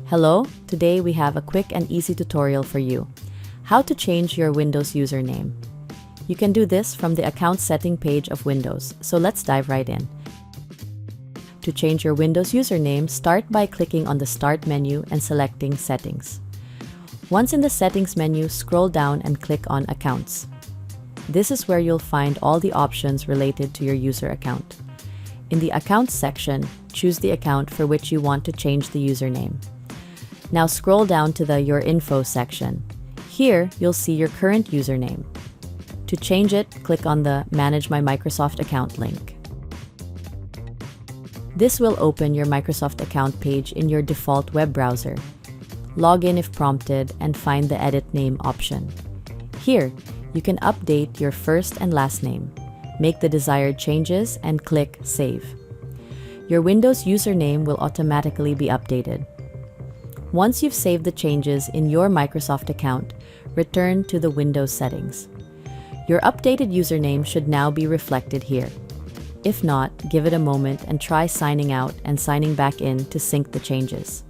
Hello, today we have a quick and easy tutorial for you. How to change your Windows username. You can do this from the account setting page of Windows, so let's dive right in. To change your Windows username, start by clicking on the Start menu and selecting Settings. Once in the Settings menu, scroll down and click on Accounts. This is where you'll find all the options related to your user account. In the Accounts section, choose the account for which you want to change the username. Now scroll down to the Your Info section. Here, you'll see your current username. To change it, click on the Manage My Microsoft Account link. This will open your Microsoft account page in your default web browser. Log in if prompted and find the Edit Name option. Here, you can update your first and last name, make the desired changes, and click Save. Your Windows username will automatically be updated. Once you've saved the changes in your Microsoft account, return to the Windows settings. Your updated username should now be reflected here. If not, give it a moment and try signing out and signing back in to sync the changes.